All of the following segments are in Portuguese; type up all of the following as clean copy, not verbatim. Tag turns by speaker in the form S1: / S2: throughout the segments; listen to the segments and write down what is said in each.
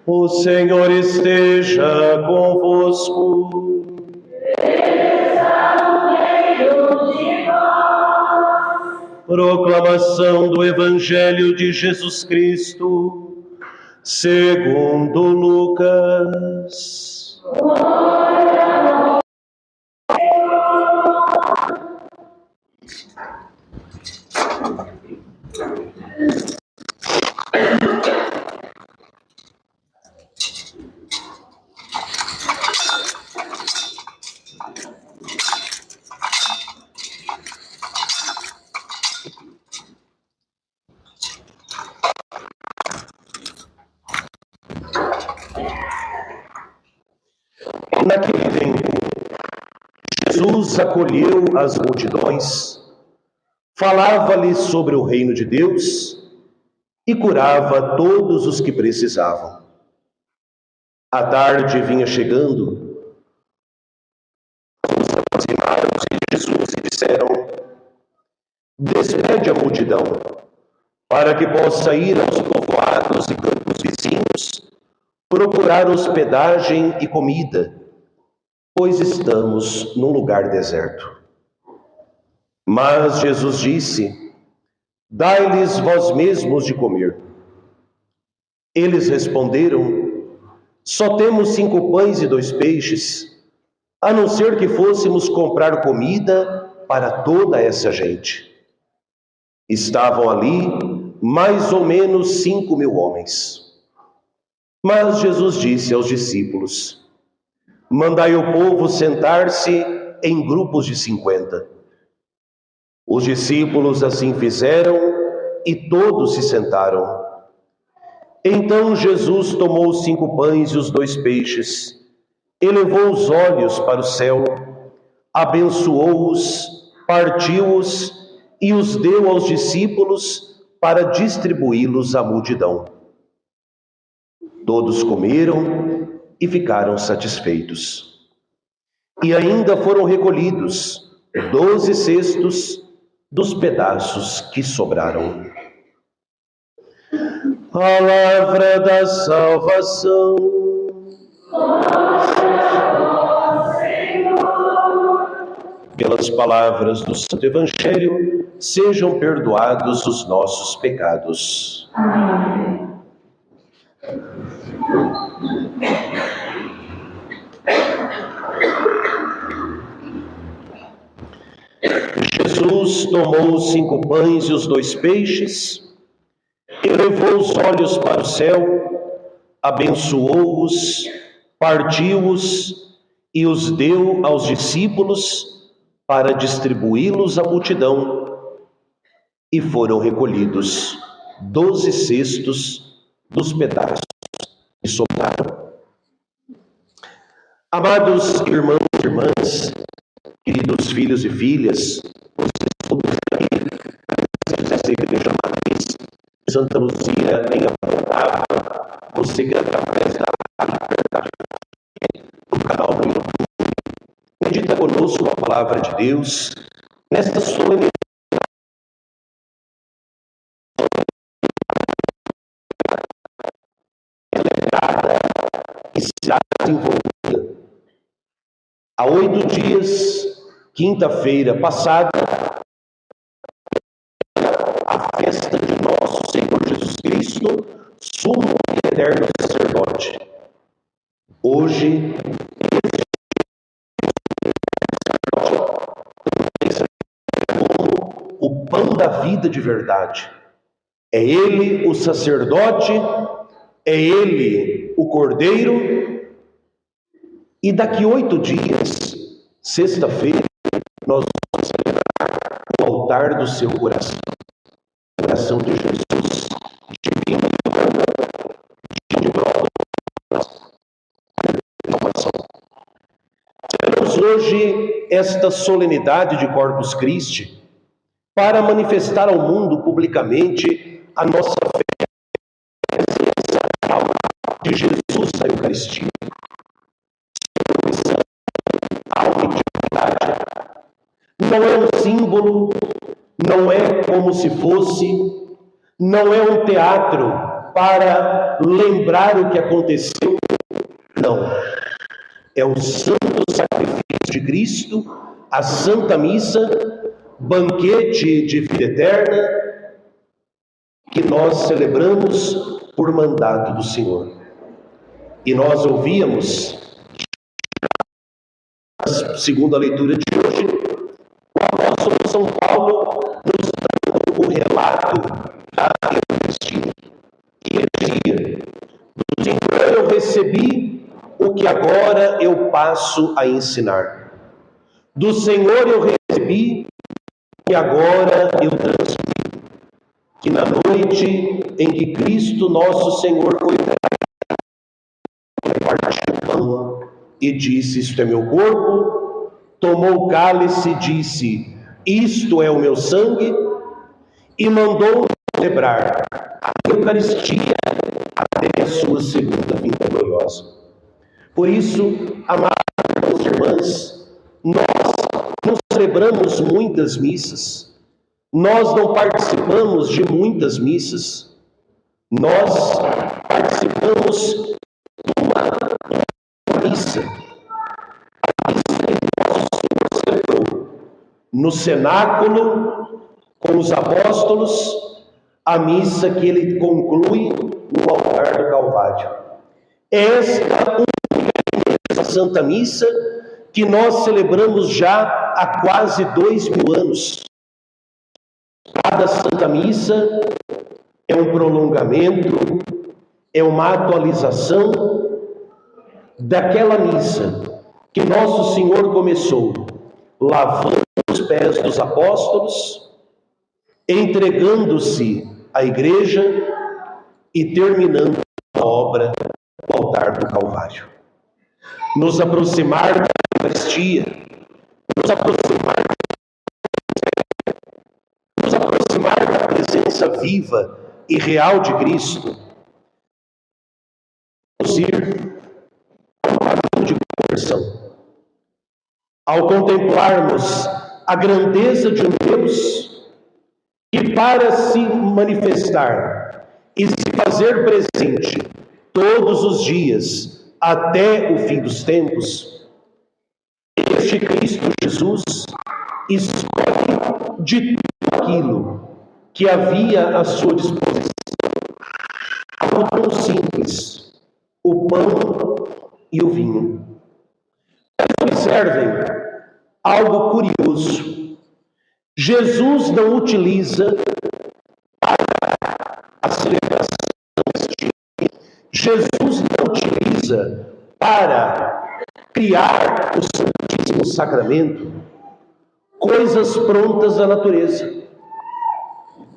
S1: O Senhor esteja convosco. Proclamação do Evangelho de Jesus Cristo, segundo Lucas. Naquele tempo, Jesus acolheu as multidões, falava-lhes sobre o reino de Deus e curava todos os que precisavam. A tarde vinha chegando, aproximaram-se de Jesus e disseram: despede a multidão, para que possa ir aos povoados e campos vizinhos, procurar hospedagem e comida, pois estamos num lugar deserto. Mas Jesus disse: dai-lhes vós mesmos de comer. Eles responderam: só temos 5 pães e 2 peixes, a não ser que fôssemos comprar comida para toda essa gente. Estavam ali mais ou menos 5.000 homens. Mas Jesus disse aos discípulos: mandai o povo sentar-se em grupos de 50. Os discípulos assim fizeram e todos se sentaram. Então Jesus tomou os 5 pães e os 2 peixes, elevou os olhos para o céu, abençoou-os, partiu-os e os deu aos discípulos para distribuí-los à multidão. Todos comeram e ficaram satisfeitos. E ainda foram recolhidos 12 cestos dos pedaços que sobraram. Palavra da salvação. Pelas palavras do Santo Evangelho, sejam perdoados os nossos pecados. Amém. Jesus tomou os 5 pães e os 2 peixes, elevou os olhos para o céu, abençoou-os, partiu-os e os deu aos discípulos para distribuí-los à multidão. E foram recolhidos 12 cestos dos pedaços que sobraram. Amados irmãos e irmãs, queridos filhos e filhas, vocês todos aí, dessa igreja matriz, Santa Luzia em Apontável, você que é através do canal do YouTube, medita conosco a palavra de Deus, nesta solenidade celebrada e será desenvolvida. Há 8 dias, quinta-feira passada, a festa de nosso Senhor Jesus Cristo, sumo e eterno sacerdote. Hoje, como o pão da vida de verdade. É Ele o sacerdote, é Ele o cordeiro. E daqui 8 dias, sexta-feira, nós vamos celebrar o altar do seu coração. O coração de Jesus, divino e humano, de prova da salvação. Celebramos hoje esta solenidade de Corpus Christi para manifestar ao mundo publicamente a nossa fé de Jesus na Eucaristia. Não é um símbolo, não é como se fosse, não é um teatro para lembrar o que aconteceu. Não. É o santo sacrifício de Cristo, a Santa Missa, banquete de vida eterna, que nós celebramos por mandado do Senhor. E nós ouvíamos, segundo a leitura de hoje, o apóstolo São Paulo nos dando o relato da Eucaristia. E ele dizia: do Senhor eu recebi o que agora eu passo a ensinar. Do Senhor eu recebi e agora eu transmito. Que na noite em que Cristo nosso Senhor foi partiu o pão e disse: isto é meu corpo, tomou o cálice e disse: isto é o meu sangue, e mandou celebrar a Eucaristia até a sua segunda vinda gloriosa. Por isso, amados irmãos e irmãs, nós não celebramos muitas missas, nós não participamos de muitas missas, nós participamos de uma missa. A missa que nosso Senhor celebrou no cenáculo com os apóstolos, a missa que ele conclui no altar do Calvário. Esta única Santa Missa que nós celebramos já há quase 2000 anos. Cada Santa Missa é um prolongamento, é uma atualização daquela missa que nosso Senhor começou lavando os pés dos apóstolos, entregando-se à igreja e terminando a obra do altar do Calvário. Nos aproximar da Eucaristia, nos aproximar da presença viva e real de Cristo, nos ir ao caminho de conversão. Ao contemplarmos a grandeza de um Deus que, para se manifestar e se fazer presente todos os dias até o fim dos tempos, este Cristo Jesus escolhe de tudo aquilo que havia à sua disposição algo tão simples: o pão e o vinho. Observem algo curioso. Jesus não utiliza a celebração deste dia. Jesus não utiliza para criar o Santíssimo Sacramento coisas prontas da natureza.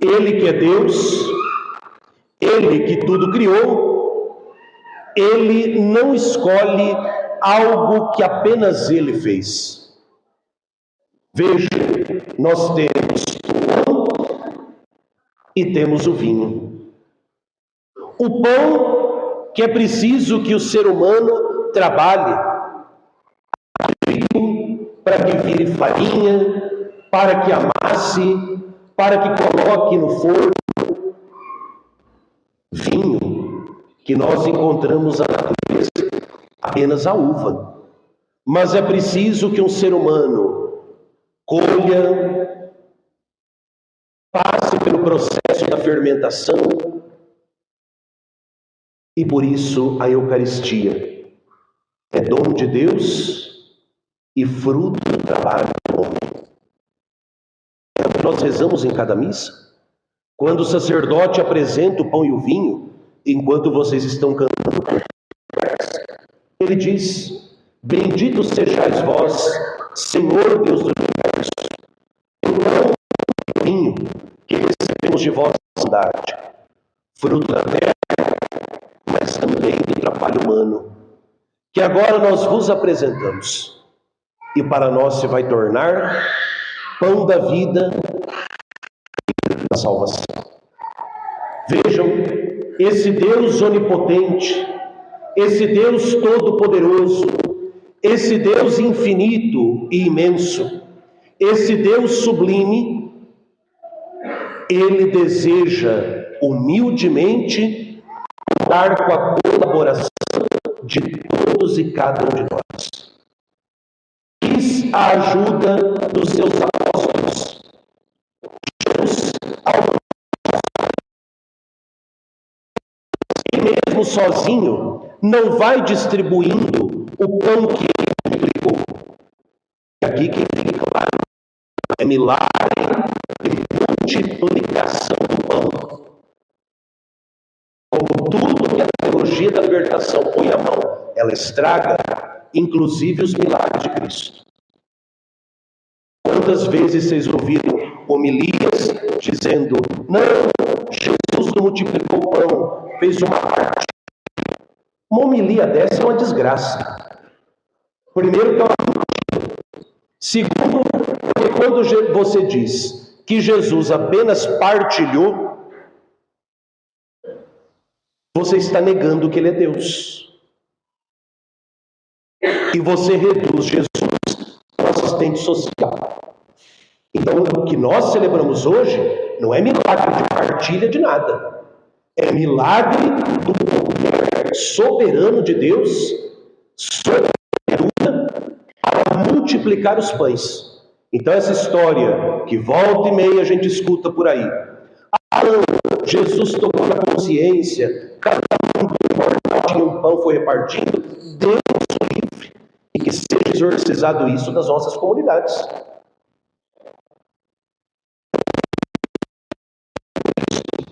S1: Ele que é Deus, Ele que tudo criou, Ele não escolhe algo que apenas Ele fez. Veja, nós temos o pão e temos o vinho. O pão, que é preciso que o ser humano trabalhe para que vire farinha, para que amasse, para que coloque no forno. Vinho, que nós encontramos na natureza, apenas a uva. Mas é preciso que um ser humano colha, passe pelo processo da fermentação, e por isso a Eucaristia é dom de Deus e fruto do trabalho do homem. É o que nós rezamos em cada missa. Quando o sacerdote apresenta o pão e o vinho, enquanto vocês estão cantando, ele diz: bendito sejais vós, Senhor Deus do universo, pelo pão e o vinho que recebemos de vossa bondade, fruto da terra, mas também do trabalho humano, que agora nós vos apresentamos, e para nós se vai tornar pão da vida e da salvação. Vejam, esse Deus onipotente, esse Deus todo-poderoso, esse Deus infinito e imenso, esse Deus sublime, Ele deseja humildemente contar com a colaboração de todos e cada um de nós. Quis a ajuda dos seus apóstolos. Jesus, ele mesmo sozinho, não vai distribuindo o pão que ele multiplicou. E aqui que fica claro, é milagre de multiplicação do pão. Como tudo que a teologia da libertação põe à mão, ela estraga, inclusive os milagres de Cristo. Quantas vezes vocês ouviram homilias dizendo: não, Jesus não multiplicou o pão, fez uma parte. Uma homilia dessa é uma desgraça. Primeiro, que é uma mentira. Segundo, porque quando você diz que Jesus apenas partilhou, você está negando que ele é Deus. E você reduz Jesus ao assistente social. Então, o que nós celebramos hoje não é milagre de partilha de nada. É milagre do poder soberano de Deus sobre a vida para multiplicar os pães. Então, essa história que volta e meia a gente escuta por aí. Ah, não, Jesus tocou na consciência, cada um tinha um pão, foi repartindo. Deus o livre. E que seja exorcizado isso das nossas comunidades.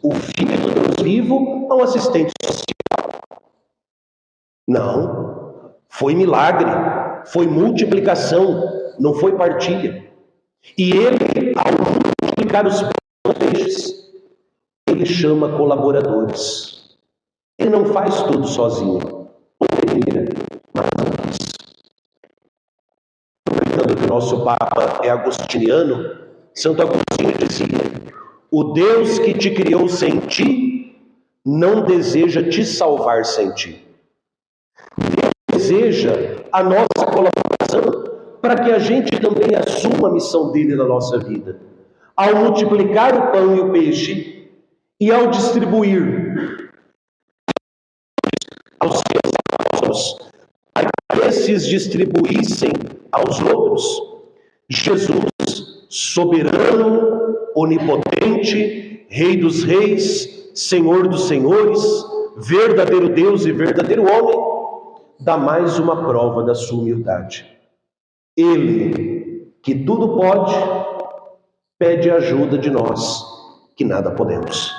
S1: O Filho do Deus vivo é um assistente social. Não. Foi milagre. Foi multiplicação. Não foi partilha. E ele, ao multiplicar os peixes, ele chama colaboradores. Ele não faz tudo sozinho. Poderia, mas não quis. Aproveitando que o nosso Papa é agostiniano, Santo Agostinho dizia: o Deus que te criou sem ti, não deseja te salvar sem ti. Deus deseja a nossa colaboração para que a gente também assuma a missão dele na nossa vida. Ao multiplicar o pão e o peixe, e ao distribuir aos seus apóstolos, para que esses distribuíssem aos outros, Jesus, soberano, onipotente, Rei dos reis, Senhor dos senhores, verdadeiro Deus e verdadeiro homem, dá mais uma prova da sua humildade. Ele, que tudo pode, pede ajuda de nós, que nada podemos.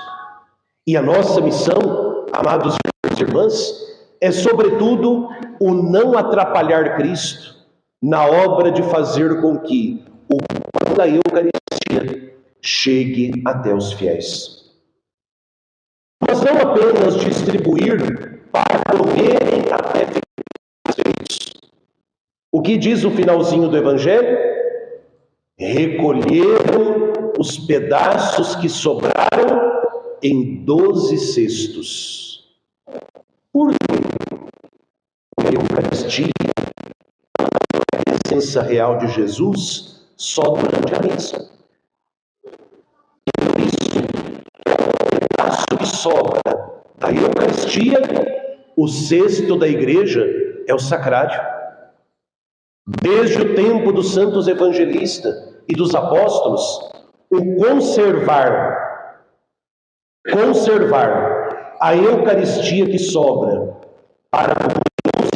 S1: E a nossa missão, amados irmãos e irmãs, é sobretudo o não atrapalhar Cristo na obra de fazer com que o pão da Eucaristia chegue até os fiéis. Mas não apenas distribuir para comerem até feitos. O que diz o finalzinho do Evangelho? Recolheram os pedaços que sobraram em 12 cestos. Por quê? A Eucaristia, a presença real de Jesus, só durante a missa. Por isso, o pedaço que sobra da Eucaristia, o cesto da igreja é o sacrário. Desde o tempo dos santos evangelistas e dos apóstolos, o conservar a Eucaristia que sobra para Deus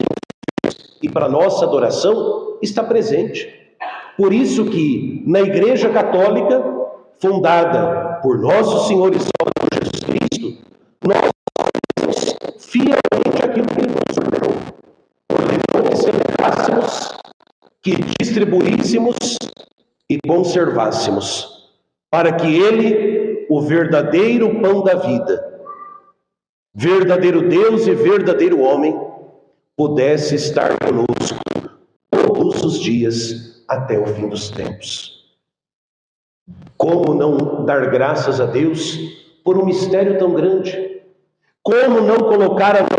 S1: e para nossa adoração está presente. Por isso que na Igreja Católica, fundada por nosso Senhor e Salvador Jesus Cristo, nós fazemos fielmente aquilo que Ele nos ordenou que celebrássemos, que distribuíssemos e conservássemos, para que Ele, o verdadeiro pão da vida, verdadeiro Deus e verdadeiro homem, pudesse estar conosco todos os dias até o fim dos tempos. Como não dar graças a Deus por um mistério tão grande? Como não colocar a nossa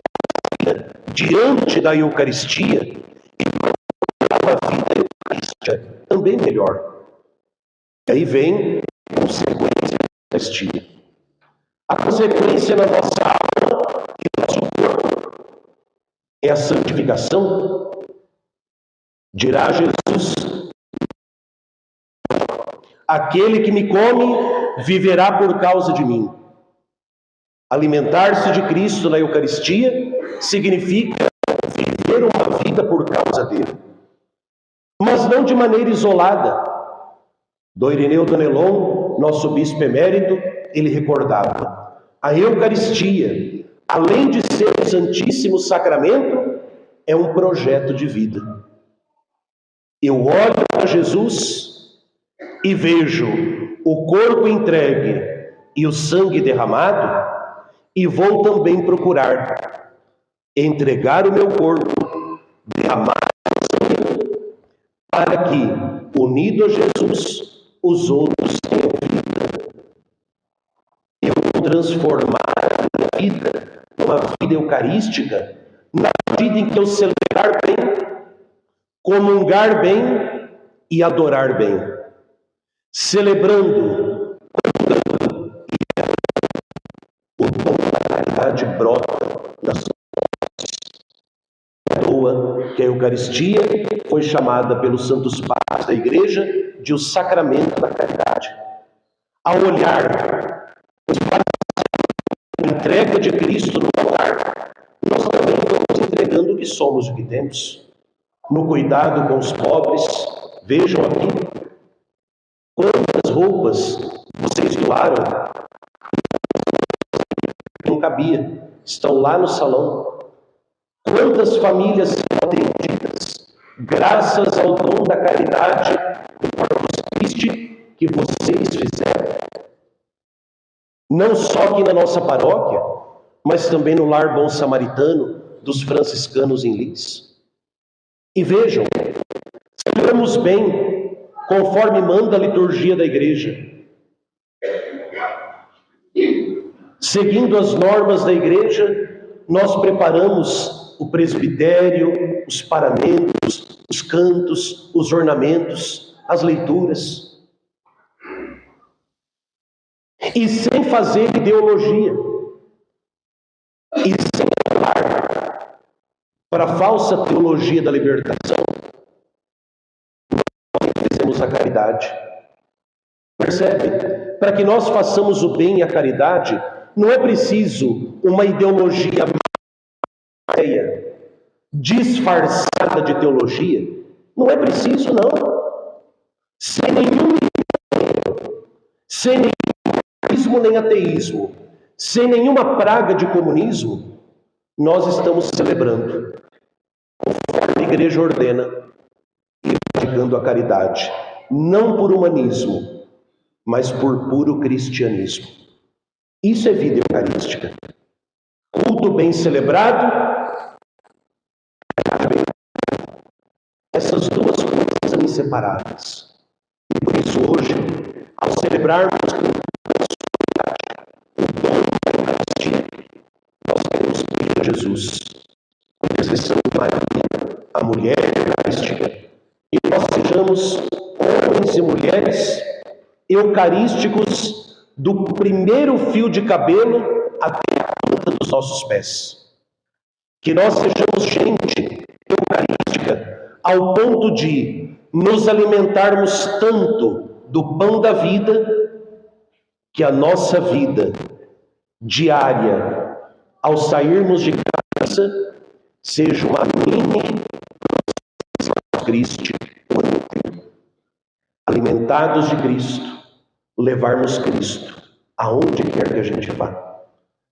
S1: vida diante da Eucaristia e colocar a vida eucarística também melhor? E aí vem a consequência da Eucaristia. A consequência na nossa alma e no nosso é a santificação? Dirá Jesus: aquele que me come viverá por causa de mim. Alimentar-se de Cristo na Eucaristia significa viver uma vida por causa dele, mas não de maneira isolada. Dom Irineu Donelon, nosso bispo emérito, ele recordava: a Eucaristia, além de ser o Santíssimo Sacramento, é um projeto de vida. Eu olho para Jesus e vejo o corpo entregue e o sangue derramado, e vou também procurar entregar o meu corpo, derramar o sangue, para que, unido a Jesus, os outros tenham vida. Eu vou transformar a minha vida numa vida eucarística na medida em que eu celebrar bem, comungar bem e adorar bem. Celebrando, comungando e o dom da caridade brota das pessoas. Que a Eucaristia foi chamada pelos santos padres da Igreja de o sacramento da caridade. Ao olhar a entrega de Cristo no altar, nós também vamos entregando o que somos e o que temos. No cuidado com os pobres, vejam aqui quantas roupas vocês doaram. Não cabia, estão lá no salão. Quantas famílias são atendidas graças ao dom da caridade do Corpus Christi que vocês fizeram. Não só aqui na nossa paróquia, mas também no Lar Bom Samaritano dos franciscanos em Lins. E vejam, celebramos bem, conforme manda a liturgia da Igreja. Seguindo as normas da Igreja, nós preparamos o presbitério, os paramentos, os cantos, os ornamentos, as leituras. E sem fazer ideologia. E sem falar para a falsa teologia da libertação, nós fizemos a caridade. Percebe? Para que nós façamos o bem e a caridade, não é preciso uma ideologia disfarçada de teologia. Não é preciso, não. Sem nenhum ateísmo nem ateísmo, sem nenhuma praga de comunismo, nós estamos celebrando, conforme a Igreja ordena, e praticando a caridade, não por humanismo, mas por puro cristianismo. Isso é vida eucarística. Culto bem celebrado, essas duas coisas são inseparáveis. E por isso hoje, ao celebrarmos o dom da Eucaristia, nós queremos pedir a Jesus, a intercessão de Maria, a mulher eucarística, e nós sejamos homens e mulheres eucarísticos do primeiro fio de cabelo até a ponta dos nossos pés. Que nós sejamos gente eucarística ao ponto de nos alimentarmos tanto do pão da vida que a nossa vida diária, ao sairmos de casa, seja uma mini Cristo, alimentados de Cristo, levarmos Cristo aonde quer que a gente vá,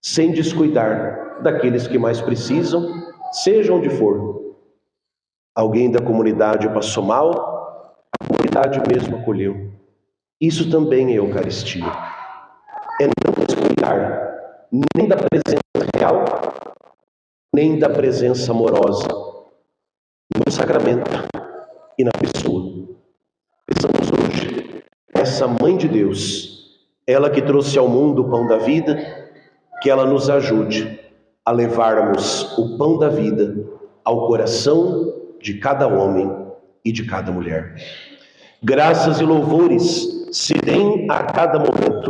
S1: sem descuidar daqueles que mais precisam, seja onde for. Alguém da comunidade passou mal, a comunidade mesmo acolheu. Isso também é Eucaristia. É não descuidar nem da presença real, nem da presença amorosa no sacramento e na pessoa. Pensamos hoje, essa Mãe de Deus, ela que trouxe ao mundo o pão da vida, que ela nos ajude a levarmos o pão da vida ao coração de cada homem e de cada mulher. Graças e louvores se deem a cada momento